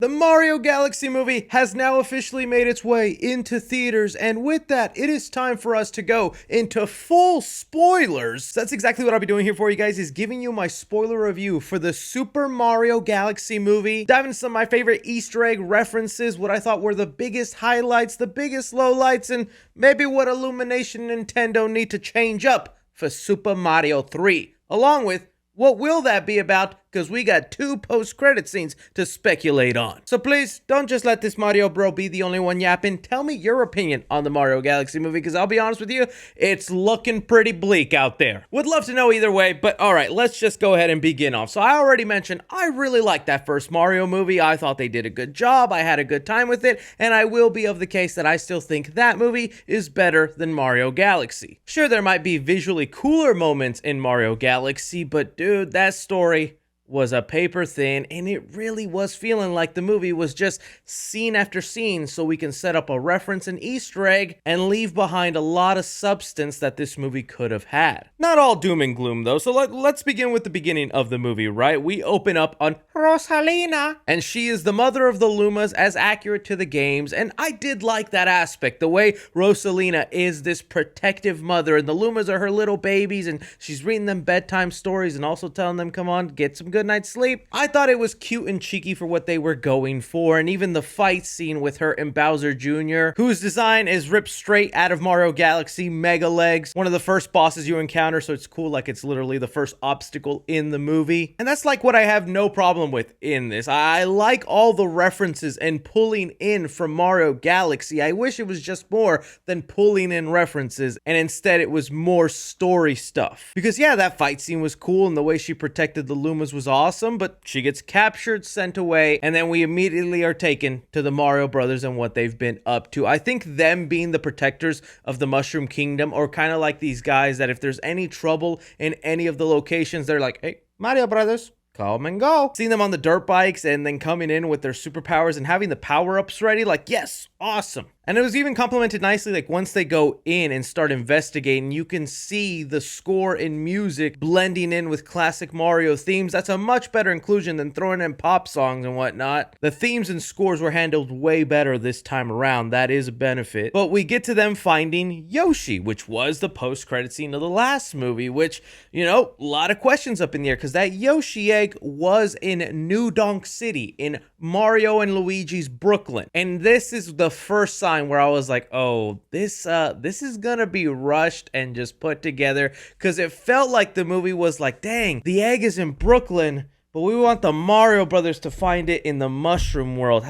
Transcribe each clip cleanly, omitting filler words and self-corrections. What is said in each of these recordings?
The Mario Galaxy movie has now officially made its way into theaters, and with that, it is time for us to go into full spoilers. So that's exactly what I'll be doing here for you guys, is giving you my spoiler review for the Super Mario Galaxy movie, dive into some of my favorite Easter egg references, what I thought were the biggest highlights, the biggest lowlights, and maybe what Illumination and Nintendo need to change up for Super Mario 3, along with what will that be about? Because we got 2 post-credit scenes to speculate on. So please, don't just let this Mario bro be the only one yapping. Tell me your opinion on the Mario Galaxy movie, because I'll be honest with you, it's looking pretty bleak out there. Would love to know either way, but alright, let's just go ahead and begin off. So I already mentioned, I really liked that first Mario movie. I thought they did a good job, I had a good time with it, and I will be of the case that I still think that movie is better than Mario Galaxy. Sure, there might be visually cooler moments in Mario Galaxy, but dude, that story was a paper thin, and it really was feeling like the movie was just scene after scene so we can set up a reference and Easter egg and leave behind a lot of substance that this movie could have had. Not all doom and gloom though, so let's begin with the beginning of the movie, right? We open up on Rosalina, and she is the mother of the Lumas, as accurate to the games, and I did like that aspect, the way Rosalina is this protective mother, and the Lumas are her little babies, and she's reading them bedtime stories and also telling them, come on, get some good night's sleep. I thought it was cute and cheeky for what they were going for, and even the fight scene with her and Bowser Jr., whose design is ripped straight out of Mario Galaxy, Mega Legs, one of the first bosses you encounter, so it's cool, like it's literally the first obstacle in the movie. And that's like what I have no problem with in this. I like all the references and pulling in from Mario Galaxy. I wish it was just more than pulling in references, and instead it was more story stuff. Because yeah, that fight scene was cool, and the way she protected the Lumas was awesome, but she gets captured, sent away, and then we immediately are taken to the Mario Brothers and what they've been up to. I think them being the protectors of the Mushroom Kingdom, or kind of like these guys that if there's any trouble in any of the locations, they're like, hey, Mario Brothers, come and go. Seeing them on the dirt bikes and then coming in with their superpowers and having the power-ups ready, like, yes, awesome. And it was even complemented nicely, like once they go in and start investigating, you can see the score and music blending in with classic Mario themes. That's a much better inclusion than throwing in pop songs and whatnot. The themes and scores were handled way better this time around. That is a benefit. But we get to them finding Yoshi, which was the post-credit scene of the last movie, which, you know, a lot of questions up in the air, because that Yoshi egg was in New Donk City, in Mario and Luigi's Brooklyn. And this is the first sign where I was like, oh, this is gonna be rushed and just put together, because it felt like the movie was like, dang, the egg is in Brooklyn, but we want the Mario Brothers to find it in the Mushroom World.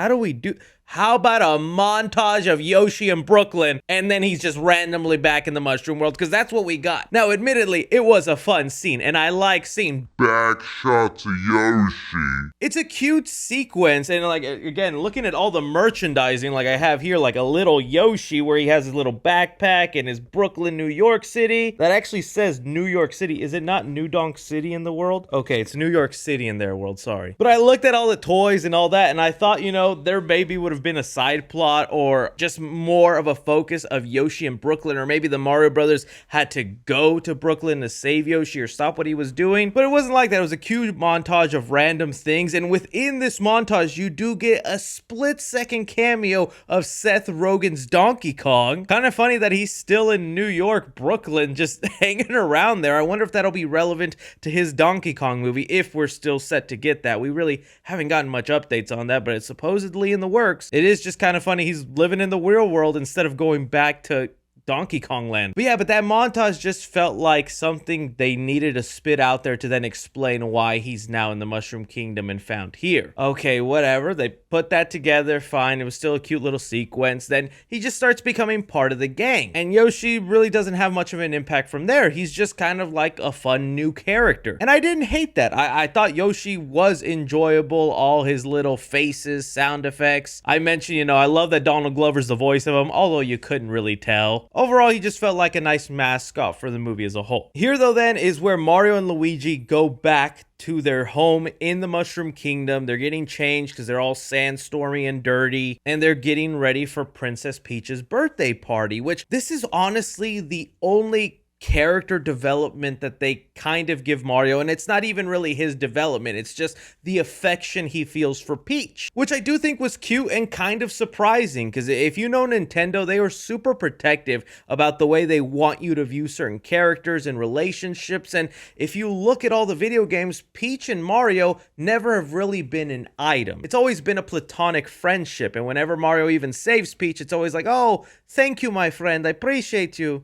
How about a montage of Yoshi in Brooklyn, and then he's just randomly back in the Mushroom World, because that's what we got. Now, admittedly, it was a fun scene, and I like seeing back shots of Yoshi. It's a cute sequence, and like, again, looking at all the merchandising like I have here, like a little Yoshi where he has his little backpack and his Brooklyn, New York City. That actually says New York City. Is it not New Donk City in the world? Okay, it's New York City in their world, sorry. But I looked at all the toys and all that, and I thought, you know, their baby would have been a side plot, or just more of a focus of Yoshi in Brooklyn, or maybe the Mario Brothers had to go to Brooklyn to save Yoshi or stop what he was doing. But it wasn't like that. It was a cute montage of random things, and within this montage you do get a split-second cameo of Seth Rogen's Donkey Kong. Kind of funny that he's still in New York, Brooklyn, just hanging around there. I wonder if that'll be relevant to his Donkey Kong movie, if we're still set to get that. We really haven't gotten much updates on that, but it's supposedly in the works. It is just kind of funny he's living in the real world instead of going back to Donkey Kong Land. But yeah, but that montage just felt like something they needed to spit out there to then explain why he's now in the Mushroom Kingdom and found here. Okay, whatever. They put that together, fine. It was still a cute little sequence. Then he just starts becoming part of the gang. And Yoshi really doesn't have much of an impact from there. He's just kind of like a fun new character. And I didn't hate that. I thought Yoshi was enjoyable. All his little faces, sound effects. I mentioned, you know, I love that Donald Glover's the voice of him, although you couldn't really tell. Overall, he just felt like a nice mascot for the movie as a whole. Here, though, then, is where Mario and Luigi go back to their home in the Mushroom Kingdom. They're getting changed because they're all sandstormy and dirty, and they're getting ready for Princess Peach's birthday party, which this is honestly the only character development that they kind of give Mario, and it's not even really his development, it's just the affection he feels for Peach, which I do think was cute and kind of surprising, because if you know Nintendo, they were super protective about the way they want you to view certain characters and relationships, and if you look at all the video games, Peach and Mario never have really been an item. It's always been a platonic friendship, and whenever Mario even saves Peach, it's always like, oh, thank you, my friend, I appreciate you.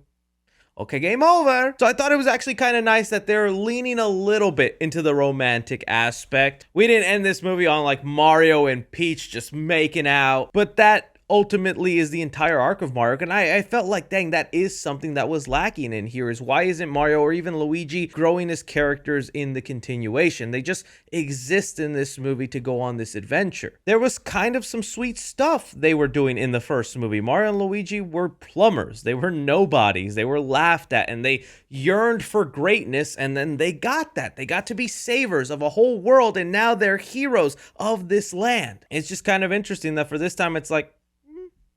Okay, game over. So I thought it was actually kind of nice that they're leaning a little bit into the romantic aspect. We didn't end this movie on like Mario and Peach just making out, but that ultimately is the entire arc of Mario, and I felt like, dang, that is something that was lacking in here, is why isn't Mario or even Luigi growing as characters in the continuation? They just exist in this movie to go on this adventure. There was kind of some sweet stuff they were doing in the first movie. Mario and Luigi were plumbers, they were nobodies, they were laughed at, and they yearned for greatness, and then they got that. They got to be savers of a whole world, and now they're heroes of this land. It's just kind of interesting that for this time it's like,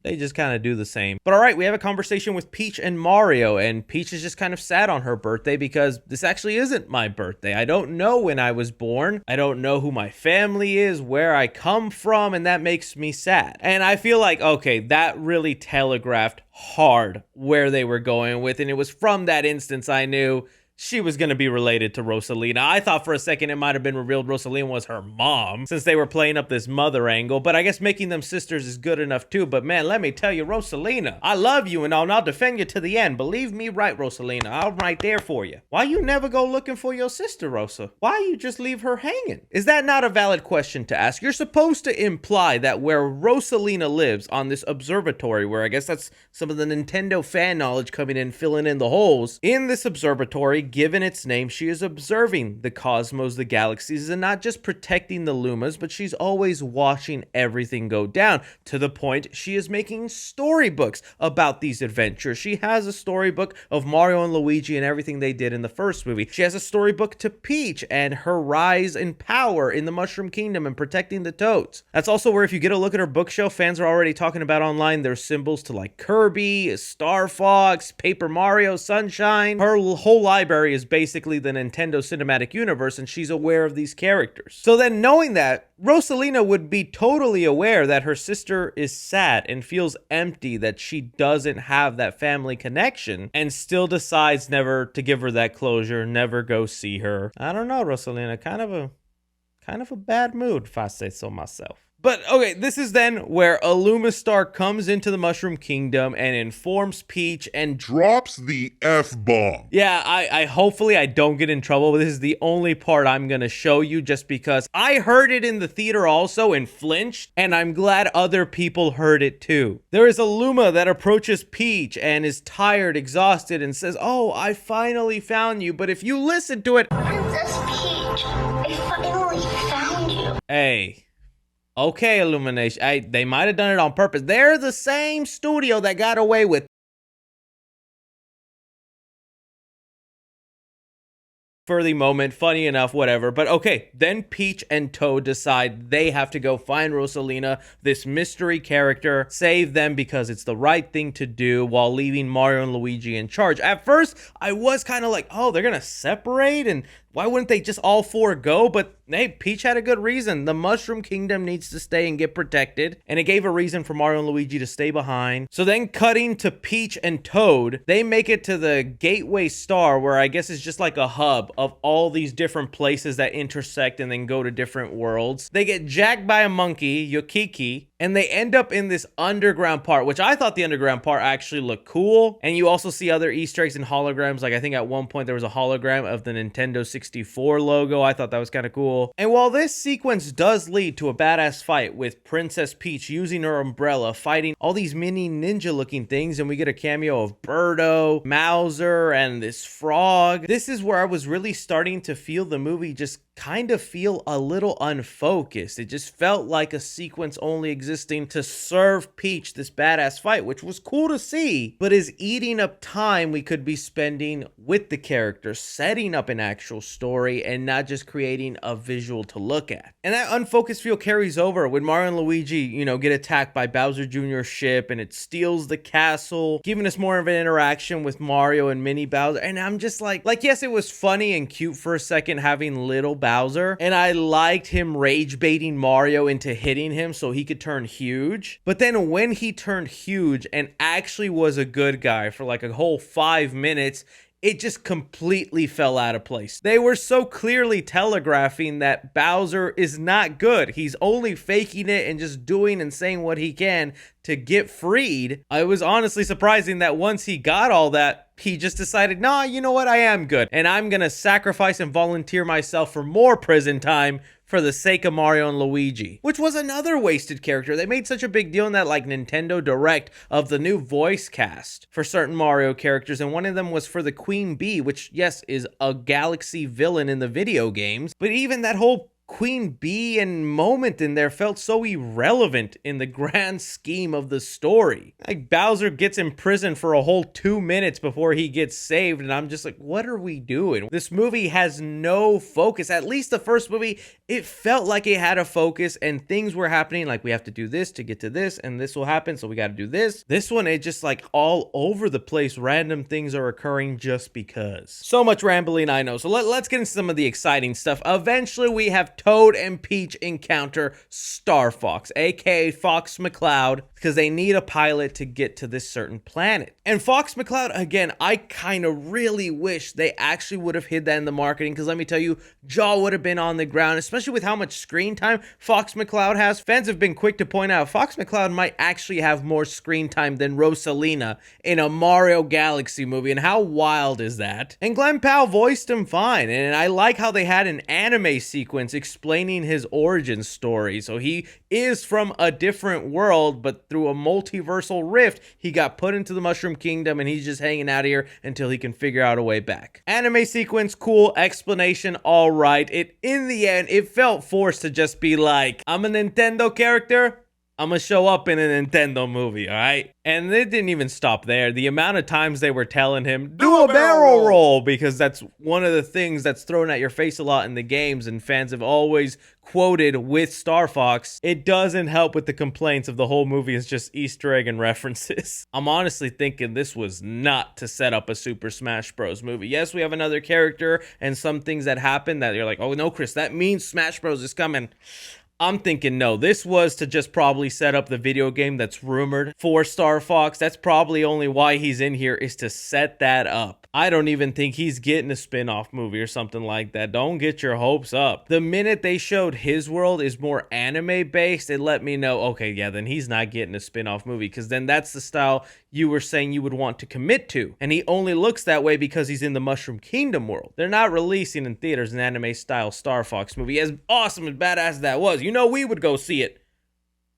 they just kind of do the same. But all right, we have a conversation with Peach and Mario, and Peach is just kind of sad on her birthday because this actually isn't my birthday. I don't know when I was born. I don't know who my family is, where I come from, and that makes me sad. And I feel like, okay, that really telegraphed hard where they were going with, and it was from that instance I knew she was going to be related to Rosalina. I thought for a second it might have been revealed Rosalina was her mom, since they were playing up this mother angle, but I guess making them sisters is good enough too. But man, let me tell you, Rosalina, I love you and I'll defend you to the end. Believe me, right, Rosalina, I'm right there for you. Why you never go looking for your sister, Rosa? Why you just leave her hanging? Is that not a valid question to ask? You're supposed to imply that where Rosalina lives, on this observatory, where I guess that's some of the Nintendo fan knowledge coming in, filling in the holes, in this observatory, given its name, she is observing the cosmos, the galaxies, and not just protecting the Lumas, but she's always watching everything go down, to the point she is making storybooks about these adventures. She has a storybook of Mario and Luigi and everything they did in the first movie. She has a storybook to Peach and her rise in power in the Mushroom Kingdom and protecting the Toads. That's also where, if you get a look at her bookshelf, fans are already talking about online, there's symbols to like Kirby, Star Fox, Paper Mario, Sunshine. Her whole library is basically the Nintendo Cinematic Universe, and she's aware of these characters. So then, knowing that, Rosalina would be totally aware that her sister is sad and feels empty that she doesn't have that family connection, and still decides never to give her that closure, never go see her. I don't know, Rosalina, kind of a bad mood, if I say so myself. But okay, this is then where Illumistar comes into the Mushroom Kingdom and informs Peach and drops the F-bomb. Yeah, I hopefully I don't get in trouble, but this is the only part I'm gonna show you just because I heard it in the theater also and flinched, and I'm glad other people heard it too. There is a Luma that approaches Peach and is tired, exhausted, and says, "Oh, I finally found you," but if you listen to it, Princess Peach, I finally found you. Hey. Okay, Illumination. They might have done it on purpose. They're the same studio that got away with for the moment, funny enough, whatever. But okay, then Peach and Toad decide they have to go find Rosalina, this mystery character, save them because it's the right thing to do, while leaving Mario and Luigi in charge. At first, I was kind of like, oh, they're gonna separate, and why wouldn't they just all four go? But hey, Peach had a good reason. The Mushroom Kingdom needs to stay and get protected, and it gave a reason for Mario and Luigi to stay behind. So then, cutting to Peach and Toad, they make it to the Gateway Star, where I guess is just like a hub of all these different places that intersect and then go to different worlds. They get jacked by a monkey, Yokiki, and they end up in this underground part, which I thought the underground part actually looked cool. And you also see other Easter eggs and holograms. Like I think at one point there was a hologram of the Nintendo 64 logo. I thought that was kind of cool. And while this sequence does lead to a badass fight with Princess Peach using her umbrella, fighting all these mini ninja looking things, and we get a cameo of Birdo, Mauser, and this frog. This is where I was really starting to feel the movie just kind of feel a little unfocused. It just felt like a sequence only existed existing to serve Peach this badass fight, which was cool to see, but is eating up time we could be spending with the characters, setting up an actual story and not just creating a visual to look at. And that unfocused feel carries over when Mario and Luigi, get attacked by Bowser Jr.'s ship and it steals the castle, giving us more of an interaction with Mario and mini Bowser. And I'm just like, yes, it was funny and cute for a second having little Bowser, and I liked him rage baiting Mario into hitting him so he could turn huge. But then when he turned huge and actually was a good guy for like a whole 5 minutes, it just completely fell out of place. They were so clearly telegraphing that Bowser is not good. He's only faking it and just doing and saying what he can to get freed. It was honestly surprising that once he got all that, he just decided, nah, you know what, I am good. And I'm gonna sacrifice and volunteer myself for more prison time for the sake of Mario and Luigi, which was another wasted character. They made such a big deal in that like Nintendo Direct of the new voice cast for certain Mario characters, and one of them was for the Queen Bee, which yes, is a Galaxy villain in the video games, but even that whole Queen Bee and moment in there felt so irrelevant in the grand scheme of the story. Like Bowser gets imprisoned for a whole 2 minutes before he gets saved, and I'm just like, what are we doing? This movie has no focus. At least the first movie, it felt like it had a focus and things were happening, like we have to do this to get to this and this will happen, so we got to do this. This one, it just like all over the place, random things are occurring just because. So much rambling, I know. So let's get into some of the exciting stuff. Eventually we have Toad and Peach encounter Star Fox, aka Fox McCloud, because they need a pilot to get to this certain planet. And Fox McCloud, again, I kind of really wish they actually would have hid that in the marketing, because let me tell you, jaw would have been on the ground, especially with how much screen time Fox McCloud has. Fans have been quick to point out Fox McCloud might actually have more screen time than Rosalina in a Mario Galaxy movie, and how wild is that? And Glenn Powell voiced him fine, and I like how they had an anime sequence explaining his origin story. So he is from a different world, but through a multiversal rift, he got put into the Mushroom Kingdom and he's just hanging out here until he can figure out a way back. Anime sequence, cool. Explanation, all right. In the end, it felt forced to just be like, I'm a Nintendo character, I'm gonna show up in a Nintendo movie, all right? And they didn't even stop there. The amount of times they were telling him, do a barrel roll, because that's one of the things that's thrown at your face a lot in the games, and fans have always quoted with Star Fox. It doesn't help with the complaints of the whole movie is just Easter egg and references. I'm honestly thinking this was not to set up a Super Smash Bros. Movie. Yes, we have another character and some things that happen that you're like, oh no, Chris, that means Smash Bros. Is coming. I'm thinking no, this was to just probably set up the video game that's rumored for Star Fox. That's probably only why he's in here, is to set that up. I don't even think he's getting a spin-off movie or something like that. Don't get your hopes up. The minute they showed his world is more anime based, it let me know, okay, yeah, then he's not getting a spin-off movie, because then that's the style you were saying you would want to commit to. And he only looks that way because he's in the Mushroom Kingdom world. They're not releasing in theaters an anime style Star Fox movie. As awesome and badass as that was, we would go see it,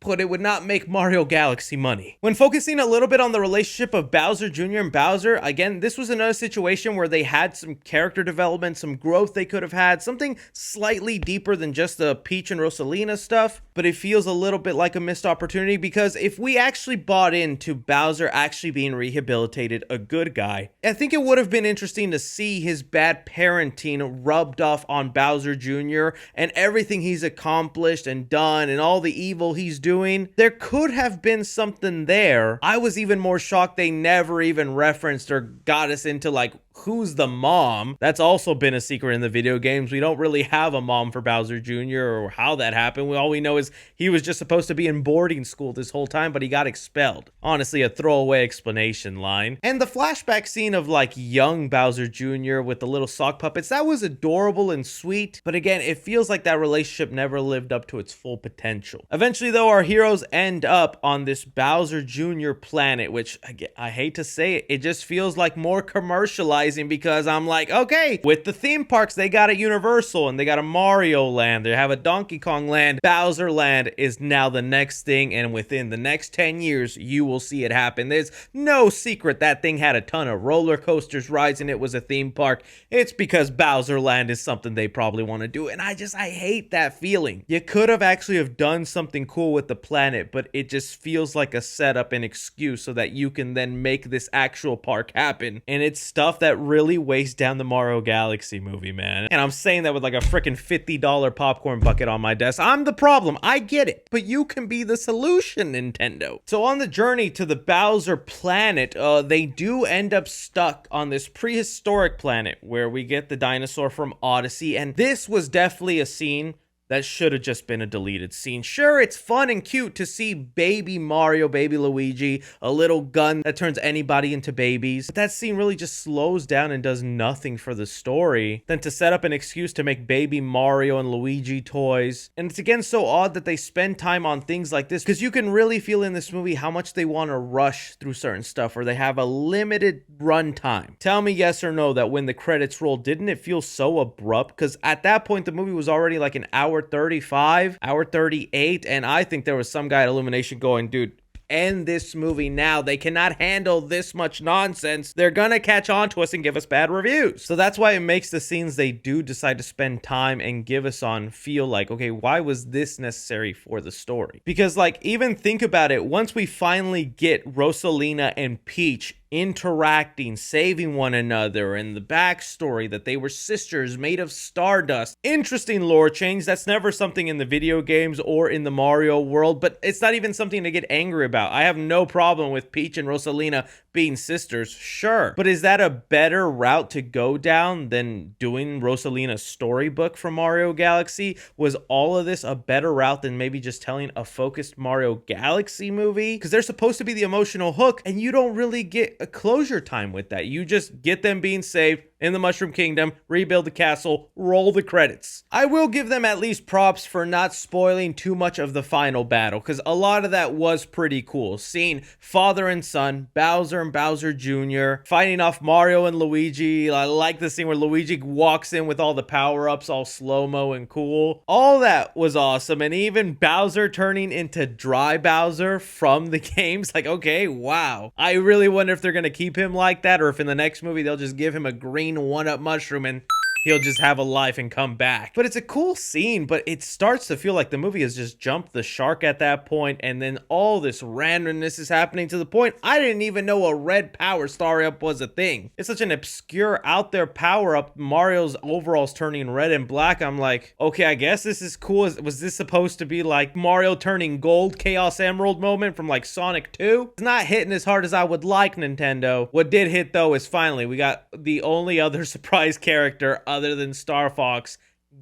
but it would not make Mario Galaxy money. When focusing a little bit on the relationship of Bowser Jr. and Bowser, again, this was another situation where they had some character development, some growth they could have had, something slightly deeper than just the Peach and Rosalina stuff, but it feels a little bit like a missed opportunity, because if we actually bought into Bowser actually being rehabilitated, a good guy, I think it would have been interesting to see his bad parenting rubbed off on Bowser Jr. and everything he's accomplished and done and all the evil he's doing. There could have been something there. I was even more shocked they never even referenced or got us into like, who's the mom? That's also been a secret in the video games. We don't really have a mom for Bowser Jr. or how that happened. All we know is he was just supposed to be in boarding school this whole time, but he got expelled. Honestly, a throwaway explanation line. And the flashback scene of like young Bowser Jr. with the little sock puppets, that was adorable and sweet. But again, it feels like that relationship never lived up to its full potential. Eventually, though, our heroes end up on this Bowser Jr. planet, which I hate to say it, it just feels like more commercialized mesmerizing because I'm like, okay, with the theme parks, they got a Universal and they got a Mario Land. They have a Donkey Kong Land. Bowser Land is now the next thing, and within the next 10 years, you will see it happen. There's no secret that thing had a ton of roller coasters, rides, and it was a theme park. It's because Bowser Land is something they probably want to do, and I hate that feeling. You could have actually have done something cool with the planet, but it just feels like a setup and excuse so that you can then make this actual park happen. And it's stuff that really weighs down the Mario Galaxy movie, man. And I'm saying that with like a freaking $50 popcorn bucket on my desk. I'm the problem. I get it. But you can be the solution, Nintendo. So on the journey to the Bowser planet, they do end up stuck on this prehistoric planet where we get the dinosaur from Odyssey. And this was definitely a scene that should have just been a deleted scene. Sure, it's fun and cute to see baby Mario, baby Luigi, a little gun that turns anybody into babies. But that scene really just slows down and does nothing for the story than to set up an excuse to make baby Mario and Luigi toys. And it's again so odd that they spend time on things like this because you can really feel in this movie how much they want to rush through certain stuff or they have a limited run time. Tell me yes or no that when the credits rolled, didn't it feel so abrupt? Because at that point, the movie was already like an hour 35, hour 38, and I think there was some guy at Illumination going, dude, end this movie now. They cannot handle this much nonsense. They're gonna catch on to us and give us bad reviews. So that's why it makes the scenes they do decide to spend time and give us on feel like, okay, why was this necessary for the story? Because like, even think about it, once we finally get Rosalina and Peach interacting, saving one another, and the backstory that they were sisters made of stardust. Interesting lore change. That's never something in the video games or in the Mario world, but it's not even something to get angry about. I have no problem with Peach and Rosalina being sisters, sure. But is that a better route to go down than doing Rosalina's storybook from Mario Galaxy? Was all of this a better route than maybe just telling a focused Mario Galaxy movie? Because they're supposed to be the emotional hook, and you don't really get a closure time with that. You just get them being saved in the Mushroom Kingdom, rebuild the castle, roll the credits. I will give them at least props for not spoiling too much of the final battle, because a lot of that was pretty cool. Seeing father and son, Bowser and Bowser Jr., fighting off Mario and Luigi. I like the scene where Luigi walks in with all the power-ups, all slow-mo and cool. All that was awesome, and even Bowser turning into Dry Bowser from the games. Like, okay, wow. I really wonder if they're gonna keep him like that, or if in the next movie they'll just give him a green one-up mushroom and he'll just have a life and come back. But it's a cool scene, but it starts to feel like the movie has just jumped the shark at that point, and then all this randomness is happening to the point I didn't even know a red power star-up was a thing. It's such an obscure, out there power-up. Mario's overalls turning red and black. I'm like, okay, I guess this is cool. Was this supposed to be like Mario turning gold Chaos Emerald moment from like Sonic 2? It's not hitting as hard as I would like, Nintendo. What did hit though is finally we got the only other surprise character other than Star Fox,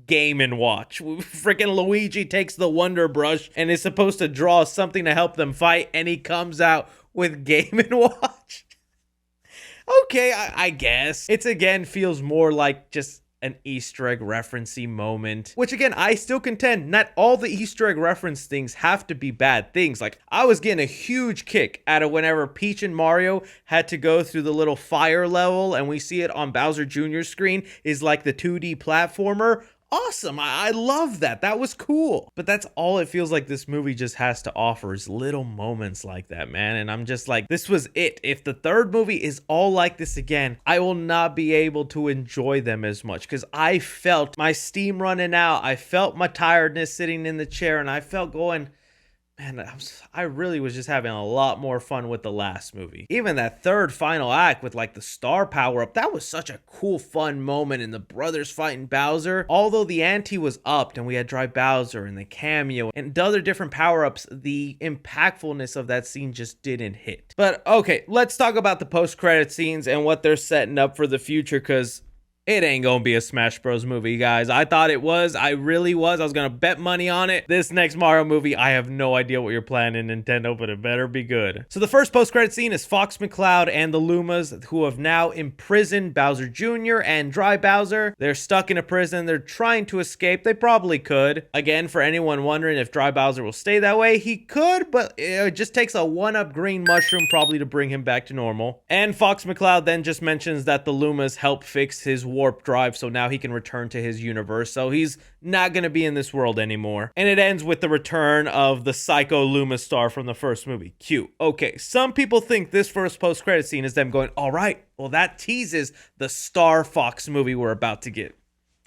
Game & Watch. Freaking Luigi takes the Wonder Brush and is supposed to draw something to help them fight, and he comes out with Game & Watch. Okay, I guess. It's again feels more like just an Easter egg referencey moment, which again, I still contend not all the Easter egg reference things have to be bad things. Like, I was getting a huge kick out of whenever Peach and Mario had to go through the little fire level, and we see it on Bowser Jr.'s screen is like the 2D platformer. Awesome. I love that. That was cool. But that's all it feels like this movie just has to offer is little moments like that, man. And I'm just like, this was it. If the third movie is all like this again, I will not be able to enjoy them as much because I felt my steam running out. I felt my tiredness sitting in the chair, and I felt going, man, I really was just having a lot more fun with the last movie. Even that third final act with like the star power up, that was such a cool, fun moment, and the brothers fighting Bowser. Although the ante was upped and we had Dry Bowser and the cameo and the other different power-ups, the impactfulness of that scene just didn't hit. But okay, let's talk about the post-credit scenes and what they're setting up for the future, because It ain't gonna be a Smash Bros movie, guys. I thought it was. I really was. I was gonna bet money on it. This next Mario movie, I have no idea what you're planning, Nintendo, but it better be good. So the first post-credit scene is Fox McCloud and the Lumas, who have now imprisoned Bowser Jr. and Dry Bowser. They're stuck in a prison. They're trying to escape. They probably could. Again, for anyone wondering if Dry Bowser will stay that way, he could, but it just takes a one-up green mushroom probably to bring him back to normal. And Fox McCloud then just mentions that the Lumas help fix his warp drive, so now he can return to his universe, so he's not gonna be in this world anymore. And it ends with the return of the Psycho Luma star from the first movie. Cute. Okay, some people think this first post-credit scene is them going, all right, well that teases the Star Fox movie we're about to get.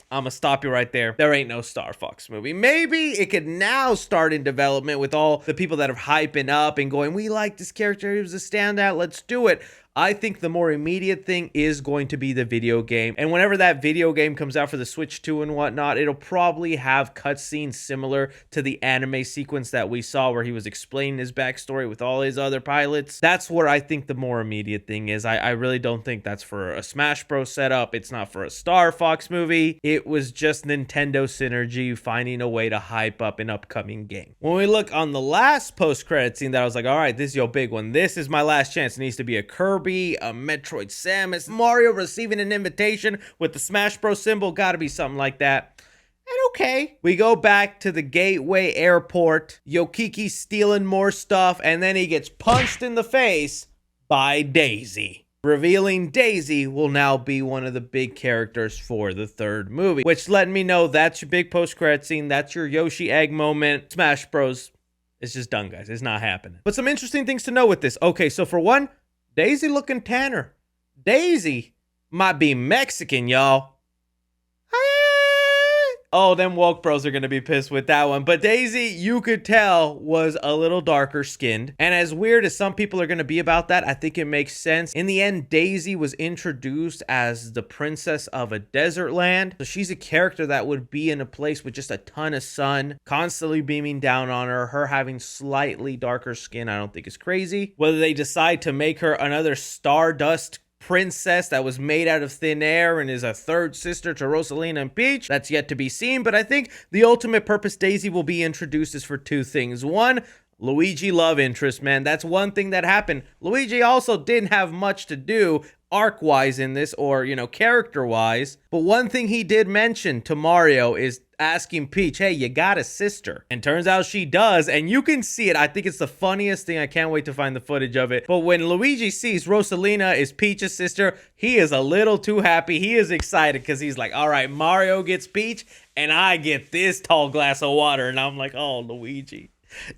I'm gonna stop you right there. There ain't no Star Fox movie. Maybe it could now start in development with all the people that are hyping up and going, we like this character, he was a standout, let's do it. I think the more immediate thing is going to be the video game. And whenever that video game comes out for the Switch 2 and whatnot, it'll probably have cutscenes similar to the anime sequence that we saw where he was explaining his backstory with all his other pilots. That's where I think the more immediate thing is. I really don't think that's for a Smash Bros setup. It's not for a Star Fox movie. It was just Nintendo synergy finding a way to hype up an upcoming game. When we look on the last post-credit scene that I was like, all right, this is your big one. This is my last chance. It needs to be a Kirby, a Metroid Samus, Mario receiving an invitation with the Smash Bros symbol, gotta be something like that. And okay, we go back to the Gateway Airport, Yokiki stealing more stuff, and then he gets punched in the face by Daisy. Revealing Daisy will now be one of the big characters for the third movie, which letting me know that's your big post-credit scene, that's your Yoshi egg moment. Smash Bros, it's just done, guys. It's not happening. But some interesting things to know with this. Okay, so for one, Daisy looking tanner. Daisy might be Mexican, y'all. Oh, them woke bros are gonna be pissed with that one. But Daisy, you could tell, was a little darker skinned. And as weird as some people are gonna be about that, I think it makes sense. In the end, Daisy was introduced as the princess of a desert land. So she's a character that would be in a place with just a ton of sun, constantly beaming down on her. Her having slightly darker skin, I don't think is crazy. Whether they decide to make her another Stardust princess that was made out of thin air and is a third sister to Rosalina and Peach, that's yet to be seen. But I think the ultimate purpose Daisy will be introduced is for two things. One, Luigi love interest, man. That's one thing that happened. Luigi also didn't have much to do arc-wise in this, or, you know, character-wise. But one thing he did mention to Mario is asking Peach, hey, you got a sister? And turns out she does, and you can see it. I think it's the funniest thing. I can't wait to find the footage of it. But when Luigi sees Rosalina is Peach's sister, he is a little too happy. He is excited because he's like, all right, Mario gets Peach, and I get this tall glass of water. And I'm like, oh, Luigi,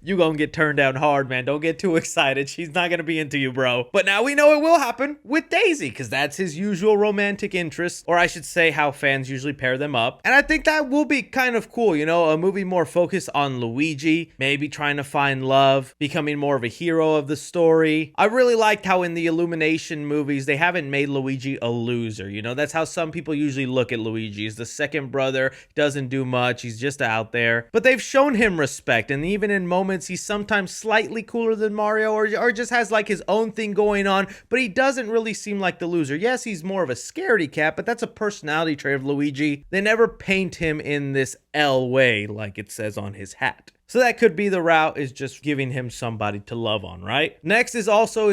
you gonna get turned down hard, man. Don't get too excited. She's not gonna be into you, bro. But now we know it will happen with Daisy, because that's his usual romantic interest, or I should say how fans usually pair them up. And I think that will be kind of cool, you know, a movie more focused on Luigi, maybe trying to find love, becoming more of a hero of the story. I really liked how in the Illumination movies, they haven't made Luigi a loser, you know? That's how some people usually look at Luigi. He's the second brother, doesn't do much, he's just out there. But they've shown him respect, and even in moments he's sometimes slightly cooler than Mario, or just has like his own thing going on, but he doesn't really seem like the loser. Yes, he's more of a scaredy cat, but that's a personality trait of Luigi. They never paint him in this L way like it says on his hat. So that could be the route, is just giving him somebody to love on, right? Next is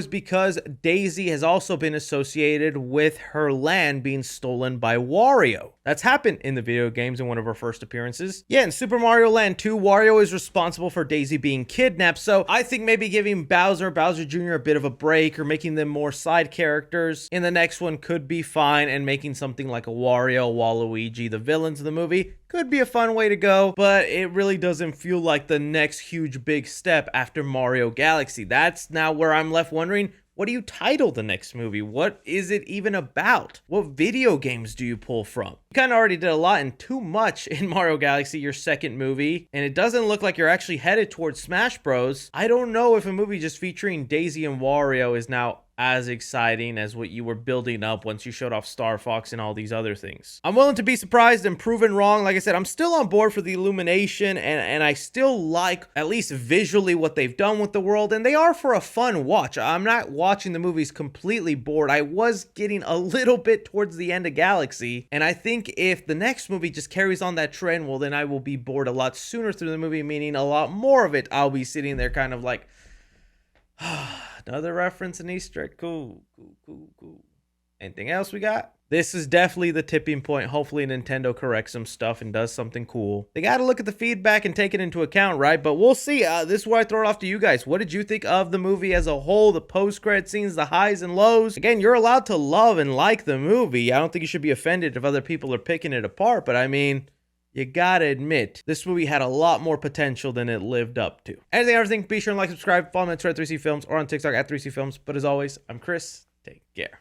because Daisy has also been associated with her land being stolen by Wario. That's happened in the video games in one of her first appearances. Yeah, in Super Mario Land 2, Wario is responsible for Daisy being kidnapped. So I think maybe giving Bowser Jr. a bit of a break, or making them more side characters in the next one could be fine, and making something like a Wario, Waluigi, the villains of the movie, could be a fun way to go, but it really doesn't feel like the next huge big step after Mario Galaxy. That's now where I'm left wondering, what do you title the next movie? What is it even about? What video games do you pull from? You kind of already did a lot and too much in Mario Galaxy, your second movie, and it doesn't look like you're actually headed towards Smash Bros. I don't know if a movie just featuring Daisy and Wario is now as exciting as what you were building up once you showed off Star Fox and all these other things. I'm willing to be surprised and proven wrong. Like I said, I'm still on board for the Illumination, and I still like, at least visually, what they've done with the world, and they are for a fun watch. I'm not watching the movies completely bored. I was getting a little bit towards the end of Galaxy, and I think if the next movie just carries on that trend, well, then I will be bored a lot sooner through the movie, meaning a lot more of it I'll be sitting there kind of like, another reference and Easter egg. Cool. Anything else we got? This is definitely the tipping point. Hopefully Nintendo corrects some stuff and does something cool. They got to look at the feedback and take it into account, right? But we'll see. This is where I throw it off to you guys. What did you think of the movie as a whole? The post-credit scenes, the highs and lows. Again, you're allowed to love and like the movie. I don't think you should be offended if other people are picking it apart. But I mean, you gotta admit, this movie had a lot more potential than it lived up to. Anything, everything, be sure and like, subscribe, follow me on Twitter at 3C Films or on TikTok at 3C Films. But as always, I'm Chris. Take care.